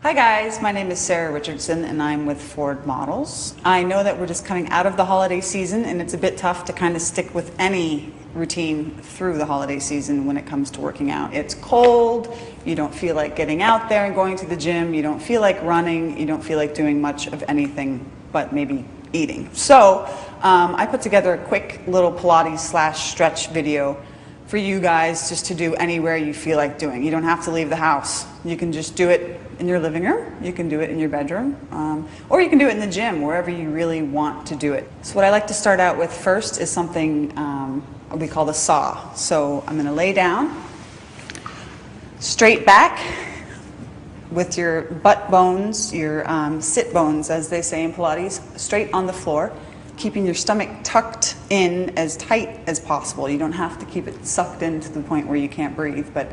Hi guys, my name is Sarah Richardson and I'm with Ford Models. I know that we're just coming out of the holiday season and it's a bit tough to kind of stick with any routine through the holiday season when it comes to working out. It's cold, you don't feel like getting out there and going to the gym, you don't feel like running, you don't feel like doing much of anything but maybe eating. So I put together a quick little Pilates / stretch video for you guys just to do anywhere you feel like doing. You don't have to leave the house. You can just do it in your living room, you can do it in your bedroom, or you can do it in the gym, wherever you really want to do it. So what I like to start out with first is something we call the saw. So I'm gonna lay down, straight back, with your butt bones, your sit bones, as they say in Pilates, straight on the floor, keeping your stomach tucked in as tight as possible. You don't have to keep it sucked in to the point where you can't breathe, but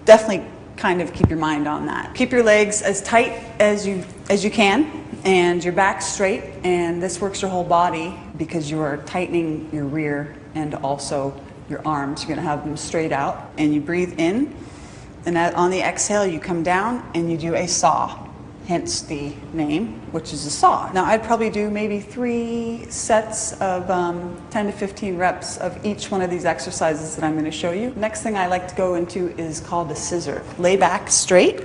definitely kind of keep your mind on that. Keep your legs as tight as you can and your back straight, and this works your whole body because you are tightening your rear and also your arms. You're gonna have them straight out, and you breathe in, and on the exhale you come down and you do a saw. Hence the name, which is a saw. Now I'd probably do maybe 3 sets of 10 to 15 reps of each one of these exercises that I'm going to show you. Next thing I like to go into is called a scissor. Lay back straight,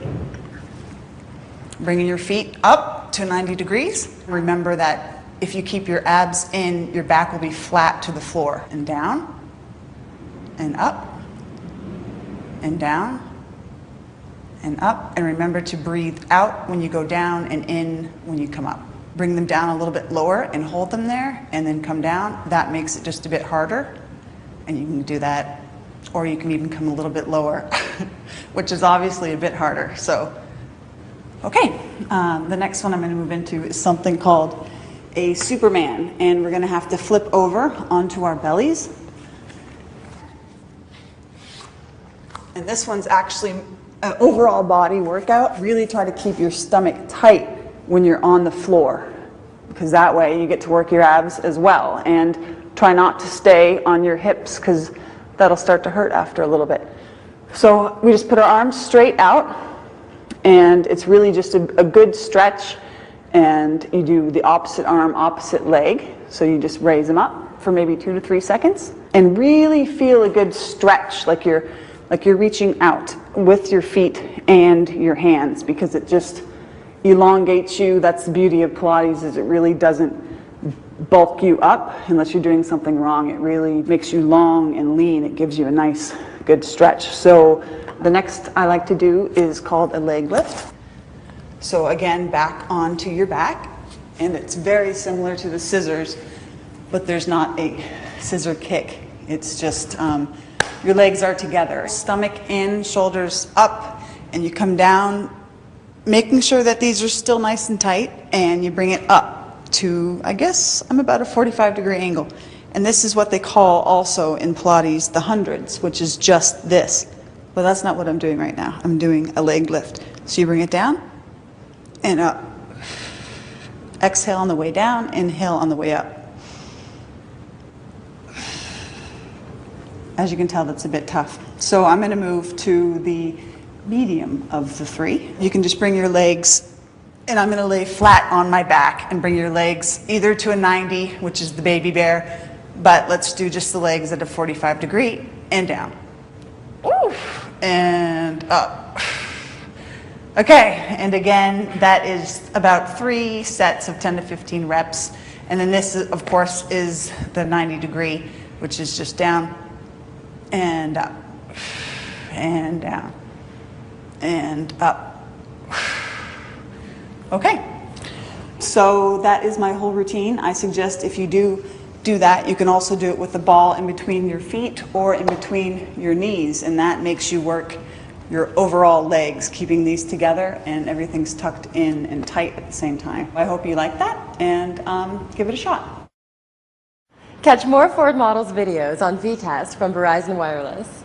bringing your feet up to 90 degrees. Remember that if you keep your abs in, your back will be flat to the floor. And down, and up, and down, and up, and remember to breathe out when you go down and in when you come up. Bring them down a little bit lower and hold them there, and then come down. That makes it just a bit harder, and you can do that, or you can even come a little bit lower, which is obviously a bit harder. So, okay, the next one I'm gonna move into is something called a Superman, and we're gonna have to flip over onto our bellies. And this one's actually an overall body workout. Really try to keep your stomach tight when you're on the floor, because that way you get to work your abs as well, and try not to stay on your hips because that'll start to hurt after a little bit. So we just put our arms straight out, and it's really just a good stretch, and you do the opposite arm, opposite leg. So you just raise them up for maybe 2 to 3 seconds and really feel a good stretch, like you're reaching out with your feet and your hands, because it just elongates you. That's the beauty of Pilates, is it really doesn't bulk you up unless you're doing something wrong. It really makes you long and lean. It gives you a nice, good stretch. So the next I like to do is called a leg lift. So again, back onto your back, and it's very similar to the scissors, but there's not a scissor kick. It's just your legs are together, stomach in, shoulders up, and you come down, making sure that these are still nice and tight, and you bring it up to, I guess, I'm about a 45-degree angle. And this is what they call also in Pilates the hundreds, which is just this. But that's not what I'm doing right now. I'm doing a leg lift. So you bring it down and up. Exhale on the way down, inhale on the way up. As you can tell, that's a bit tough. So I'm going to move to the medium of the 3. You can just bring your legs, and I'm going to lay flat on my back and bring your legs either to a 90, which is the baby bear, but let's do just the legs at a 45-degree, and down. Oof, and up. Okay, and again, that is about 3 sets of 10 to 15 reps. And then this, of course, is the 90-degree, which is just down, and up, and down, and up. Okay, so that is my whole routine. I suggest if you do that, you can also do it with the ball in between your feet or in between your knees, and that makes you work your overall legs, keeping these together, and everything's tucked in and tight at the same time. I hope you like that, and give it a shot. Catch more Ford Models videos on VTest from Verizon Wireless.